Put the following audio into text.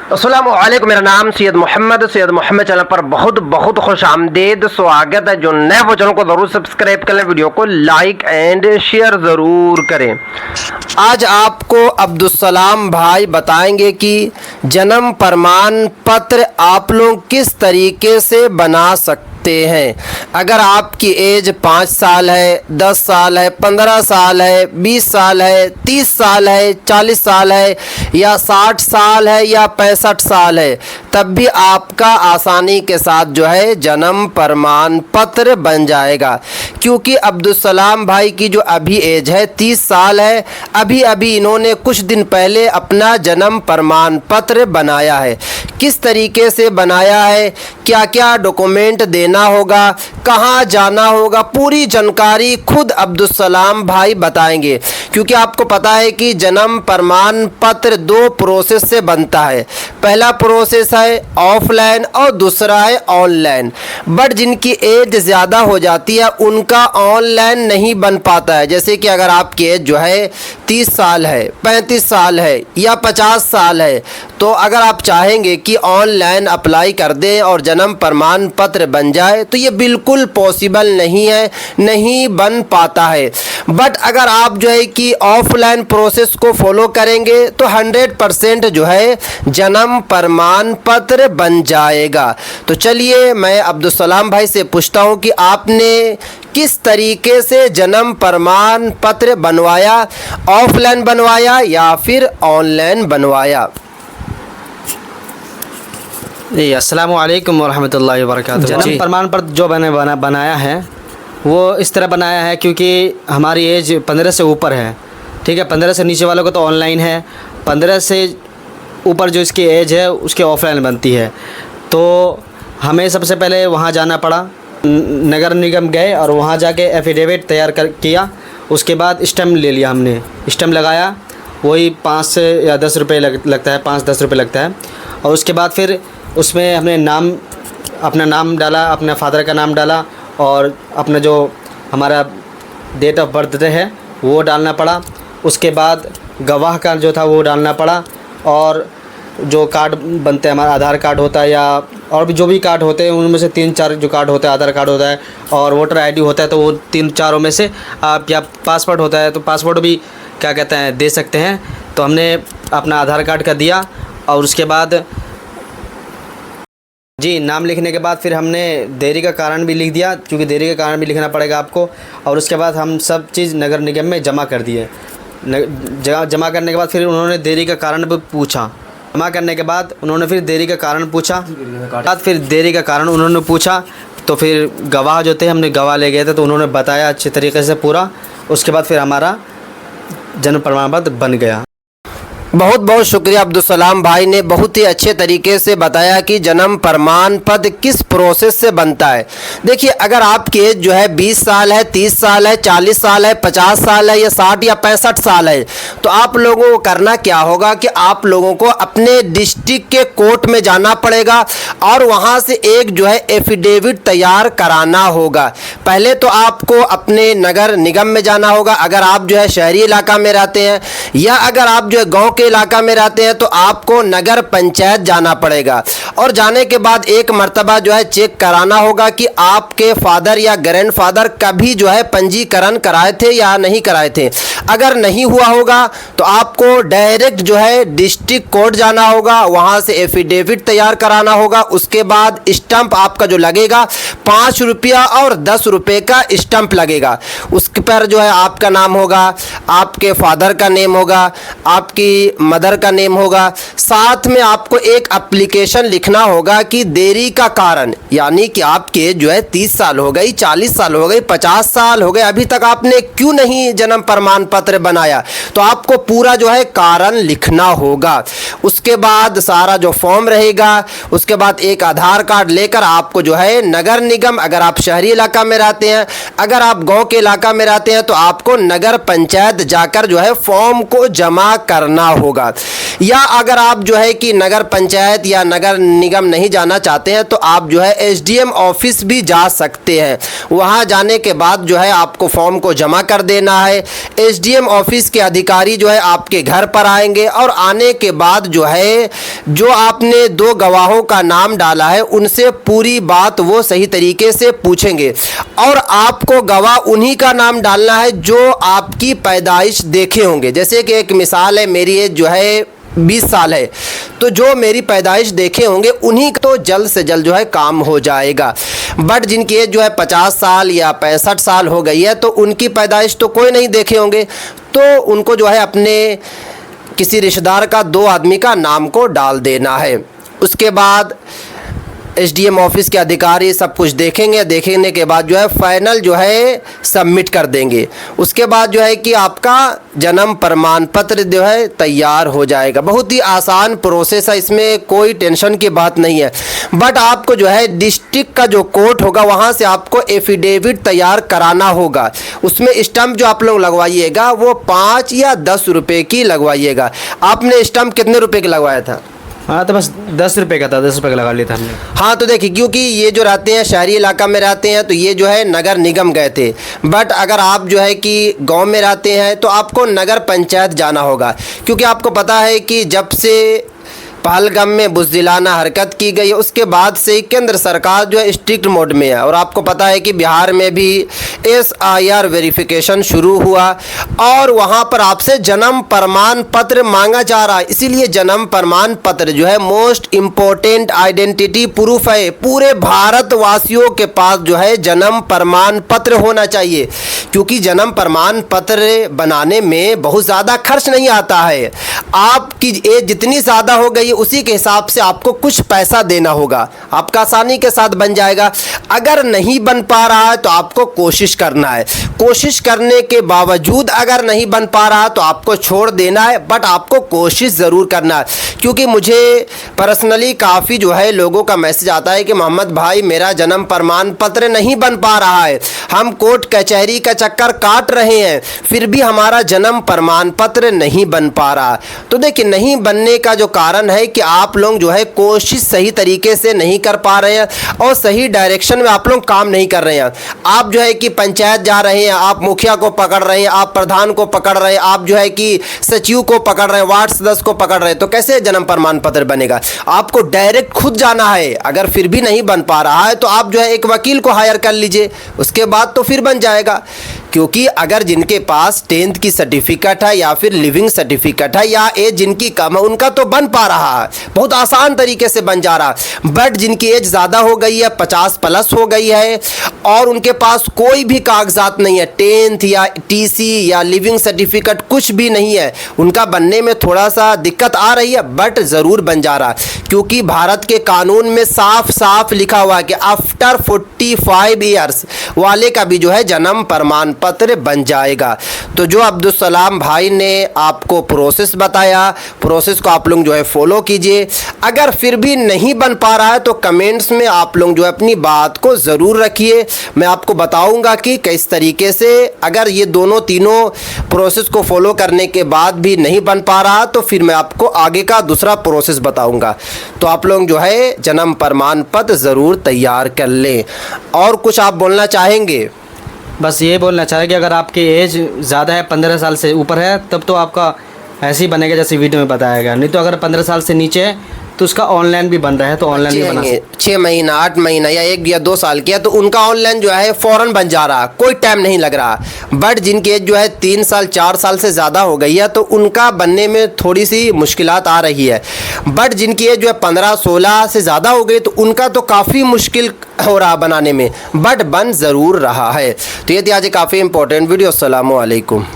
अस्सलामुअलैकुम, मेरा नाम सैयद मोहम्मद चैनल पर बहुत बहुत खुश आमदीद स्वागत है। जो नए वो चैनल को ज़रूर सब्सक्राइब कर लें, वीडियो को लाइक एंड शेयर ज़रूर करें। आज आपको अब्दुस्सलाम भाई बताएंगे कि जन्म प्रमाण पत्र आप लोग किस तरीके से बना सकते हैं। अगर आपकी एज 5 साल है, 10 साल है, 15 साल है, 20 साल है, 30 साल है, 40 साल है या 60 साल है या 65 साल है, तब भी आपका आसानी के साथ जो है जन्म प्रमाण पत्र बन जाएगा। क्योंकि अब्दुस्सलाम भाई की जो अभी एज है 30 साल है, अभी अभी इन्होंने कुछ दिन पहले अपना जन्म प्रमाण पत्र बनाया है। किस तरीके से बनाया है, क्या क्या डॉक्यूमेंट देना होगा, कहाँ जाना होगा, पूरी जानकारी खुद अब्दुस्सलाम भाई बताएंगे। क्योंकि आपको पता है कि जन्म प्रमाण पत्र 2 प्रोसेस से बनता है। पहला प्रोसेस है ऑफलाइन और दूसरा है ऑनलाइन। बट जिनकी एज ज़्यादा हो जाती है उनका ऑनलाइन नहीं बन पाता है। जैसे कि अगर आपकी एज जो है 30 साल है, 35 साल है या 50 साल है, तो अगर आप चाहेंगे कि ऑनलाइन अप्लाई कर दें और जन्म प्रमाण पत्र बन जाए तो ये बिल्कुल पॉसिबल नहीं है, नहीं बन पाता है। बट अगर आप जो है कि ऑफलाइन प्रोसेस को फॉलो करेंगे तो 100% जो है जन्म प्रमाण पत्र बन जाएगा। तो चलिए मैं अब्दुस्सलाम भाई से पूछता हूँ कि आपने किस तरीके से जन्म प्रमाण पत्र बनवाया, ऑफलाइन बनवाया या फिर ऑनलाइन बनवाया। जी, अस्सलाम वालेकुम वरहमतुल्लाहि वबरकातुहू। जन्म प्रमाण पत्र जो मैंने बनाया है वो इस तरह बनाया है क्योंकि हमारी एज 15 से ऊपर है। ठीक है, 15 से नीचे वालों को तो ऑनलाइन है, 15 से ऊपर जो इसकी एज है उसके ऑफलाइन बनती है। तो हमें सबसे पहले वहाँ जाना पड़ा, नगर निगम गए और वहाँ जाके एफिडेविट तैयार किया। उसके बाद स्टैम्प ले लिया, हमने स्टैम्प लगाया, वही 5 या 10 रुपये लगता है, 5-10 रुपये लगता है। और उसके बाद फिर उसमें हमने अपना नाम डाला, अपने फादर का नाम डाला और अपना जो हमारा डेट ऑफ बर्थ है वो डालना पड़ा। उसके बाद गवाह का जो था वो डालना पड़ा और जो कार्ड बनते हैं, हमारा आधार कार्ड होता है या और भी जो भी कार्ड होते हैं उनमें से 3-4 जो कार्ड होता है, आधार कार्ड होता है और वोटर आईडी होता है, तो वो 3-4 में से आप या पासपोर्ट होता है तो पासपोर्ट भी क्या कहते हैं दे सकते हैं। तो हमने अपना आधार कार्ड का दिया और उसके बाद जी नाम लिखने के बाद फिर हमने देरी का कारण भी लिख दिया, क्योंकि देरी का कारण भी लिखना पड़ेगा आपको। और उसके बाद हम सब चीज़ नगर निगम में जमा कर दिए। जमा करने के बाद फिर उन्होंने देरी का कारण भी पूछा। जमा करने के बाद उन्होंने फिर देरी का कारण पूछा, फिर देरी का कारण उन्होंने पूछा तो फिर गवाह जो थे, हमने गवाह ले गए थे तो उन्होंने बताया अच्छे तरीके से पूरा। उसके बाद फिर हमारा जन्म प्रमाण पत्र बन गया। बहुत बहुत शुक्रिया अब्दुस्सलाम भाई ने बहुत ही अच्छे तरीके से बताया कि जन्म प्रमाण पत्र किस प्रोसेस से बनता है। देखिए, अगर आपकी एज जो है 20 साल है, 30 साल है, 40 साल है, 50 साल है या 60 या 65 साल है, तो आप लोगों को करना क्या होगा कि आप लोगों को अपने डिस्ट्रिक्ट के कोर्ट में जाना पड़ेगा और वहाँ से एक जो है एफिडेविट तैयार कराना होगा। पहले तो आपको अपने नगर निगम में जाना होगा अगर आप जो है शहरी इलाका में रहते हैं, या अगर आप जो है गाँव के इलाका में रहते हैं तो आपको नगर पंचायत जाना पड़ेगा। और जाने के बाद एक मर्तबा जो है चेक कराना होगा कि आपके फादर या ग्रैंडफादर कभी जो है पंजीकरण कराए थे या नहीं कराए थे। अगर नहीं हुआ होगा तो आपको डायरेक्ट जो है डिस्ट्रिक्ट कोर्ट जाना होगा, वहाँ से एफिडेविट तैयार कराना होगा। उसके बाद स्टंप आपका जो लगेगा 5 रुपया और 10 रुपये का स्टंप लगेगा। उसके पर जो है आपका नाम होगा, आपके फादर का नेम होगा, आपकी मदर का नेम होगा। साथ में आपको एक एप्लीकेशन लिखना होगा कि देरी का कारण, यानी कि आपके जो है 30 साल हो गई, 40 साल हो गई, 50 साल हो गए, अभी तक आपने क्यों नहीं जन्म प्रमाण पत्र बनाया, तो आपको पूरा जो है कारण लिखना होगा। उसके बाद सारा जो फॉर्म रहेगा, उसके बाद एक आधार कार्ड लेकर आपको जो है नगर निगम, अगर आप शहरी इलाका में रहते हैं, अगर आप गांव के इलाका में रहते हैं तो आपको नगर पंचायत जाकर जो है फॉर्म को जमा करना होगा। या अगर आप जो है कि नगर पंचायत या नगर निगम नहीं जाना चाहते हैं तो आप जो है एसडीएम ऑफिस भी जा सकते हैं। वहां जाने के बाद जो है आपको फॉर्म को जमा कर देना है। एसडीएम ऑफिस के अधिकारी जो है आपके घर पर आएंगे और आने के बाद जो है जो आपने 2 गवाहों का नाम डाला है उनसे पूरी बात वो सही तरीके से पूछेंगे और आपको गवाह उन्हीं का नाम डालना है जो आपकी पैदाइश देखे होंगे। जैसे कि एक मिसाल है, मेरी एज जो है 20 साल है, तो जो मेरी पैदाइश देखे होंगे उन्हीं तो जल्द से जल्द जो है काम हो जाएगा। बट जिनकी एज जो है 50 साल या 65 साल हो गई है तो उनकी पैदाइश तो कोई नहीं देखे होंगे, तो उनको जो है अपने किसी रिश्तेदार का 2 आदमी का नाम को डाल देना है। उसके बाद एसडीएम ऑफिस के अधिकारी सब कुछ देखेंगे, देखने के बाद जो है फाइनल जो है सबमिट कर देंगे। उसके बाद जो है कि आपका जन्म प्रमाण पत्र जो है तैयार हो जाएगा। बहुत ही आसान प्रोसेस है, इसमें कोई टेंशन की बात नहीं है। बट आपको जो है डिस्ट्रिक्ट का जो कोर्ट होगा वहाँ से आपको एफिडेविट तैयार कराना होगा। उसमें स्टम्प जो आप लोग लगवाइएगा वो 5 या 10 रुपये की लगवाइएगा। आपने स्टम्प कितने रुपए की लगवाया था? हाँ तो बस 10 रुपये का था, 10 रुपये का लगा लिया था हमने। हाँ तो देखिए, क्योंकि ये जो रहते हैं शहरी इलाका में रहते हैं तो ये जो है नगर निगम गए थे। बट अगर आप जो है कि गांव में रहते हैं तो आपको नगर पंचायत जाना होगा, क्योंकि आपको पता है कि जब से पहलगाम में बुज़दिलाना हरकत की गई उसके बाद से केंद्र सरकार जो है स्ट्रिक्ट मोड में है। और आपको पता है कि बिहार में भी SIR वेरिफिकेशन शुरू हुआ और वहाँ पर आपसे जन्म प्रमाण पत्र मांगा जा रहा है। इसीलिए जन्म प्रमाण पत्र जो है मोस्ट इम्पोर्टेंट आइडेंटिटी प्रूफ है। पूरे भारतवासियों के पास जो है जन्म प्रमाण पत्र होना चाहिए, क्योंकि जन्म प्रमाण पत्र बनाने में बहुत ज़्यादा खर्च नहीं आता है। आपकी एज जितनी ज़्यादा हो गई उसी के हिसाब से आपको कुछ पैसा देना होगा, आपका आसानी के साथ बन जाएगा। अगर नहीं बन पा रहा है तो आपको कोशिश करना है, कोशिश करने के बावजूद अगर नहीं बन पा रहा तो आपको छोड़ देना है। बट आपको कोशिश ज़रूर करना है, क्योंकि मुझे पर्सनली काफ़ी जो है लोगों का मैसेज आता है कि मोहम्मद भाई मेरा जन्म प्रमाण पत्र नहीं बन पा रहा है, हम कोर्ट कचहरी का चक्कर काट रहे हैं फिर भी हमारा जन्म प्रमाण पत्र नहीं बन पा रहा। तो देखिए, नहीं बनने का जो कारण है कि आप लोग जो है कोशिश सही तरीके से नहीं कर पा रहे हैं और सही डायरेक्शन में आप लोग काम नहीं कर रहे हैं। आप जो है कि पंचायत जा रहे हैं, आप मुखिया को पकड़ रहे हैं, आप प्रधान को पकड़ रहे हैं, आप जो है कि सचिव को पकड़ रहे हैं, वार्ड सदस्य को पकड़ रहे हैं, तो कैसे जन्म प्रमाण पत्र बनेगा? आपको डायरेक्ट खुद जाना है। अगर फिर भी नहीं बन पा रहा है तो आप जो है एक वकील को हायर कर लीजिए, उसके बाद तो फिर बन जाएगा। क्योंकि अगर जिनके पास 10th की सर्टिफिकेट है या फिर लिविंग सर्टिफिकेट है या एज जिनकी कम है उनका तो बन पा रहा है, बहुत आसान तरीके से बन जा रहा है। बट जिनकी एज ज़्यादा हो गई है, 50+ हो गई है और उनके पास कोई भी कागजात नहीं है, 10th या TC या लिविंग सर्टिफिकेट कुछ भी नहीं है, उनका बनने में थोड़ा सा दिक्कत आ रही है। बट ज़रूर बन जा रहा है, क्योंकि भारत के कानून में साफ साफ लिखा हुआ है कि आफ्टर 45 ईयर्स वाले का भी जो है जन्म प्रमाण पत्र बन जाएगा। तो जो अब्दुल सलाम भाई ने आपको प्रोसेस बताया, प्रोसेस को आप लोग जो है फॉलो कीजिए। अगर फिर भी नहीं बन पा रहा है तो कमेंट्स में आप लोग जो है अपनी बात को ज़रूर रखिए। मैं आपको बताऊंगा कि किस तरीके से अगर ये तीनों प्रोसेस को फॉलो करने के बाद भी नहीं बन पा रहा तो फिर मैं आपको आगे का दूसरा प्रोसेस बताऊंगा। तो आप लोग जो है जन्म प्रमाण पत्र ज़रूर तैयार कर लें। और कुछ आप बोलना चाहेंगे? बस ये बोलना चाहे कि अगर आपकी एज ज़्यादा है, 15 साल से ऊपर है, तब तो आपका ऐसे ही बनेगा जैसे वीडियो में बताया गया। नहीं तो अगर 15 साल से नीचे है तो उसका ऑनलाइन भी बन रहा है, तो ऑनलाइन भी बना 6 महीना 8 महीना या 1 या 2 साल किया तो उनका ऑनलाइन जो है फ़ौरन बन जा रहा, कोई टाइम नहीं लग रहा। बट जिनकी एज जो है 3 साल 4 साल से ज़्यादा हो गई है तो उनका बनने में थोड़ी सी मुश्किलात आ रही है। बट जिनकी एज जो है 15-16 से ज़्यादा हो गई तो उनका तो काफ़ी मुश्किल हो रहा बनाने में, बट बन ज़रूर रहा है। तो ये थी आज काफ़ी इंपॉर्टेंट वीडियो। अस्सलामु अलैकुम।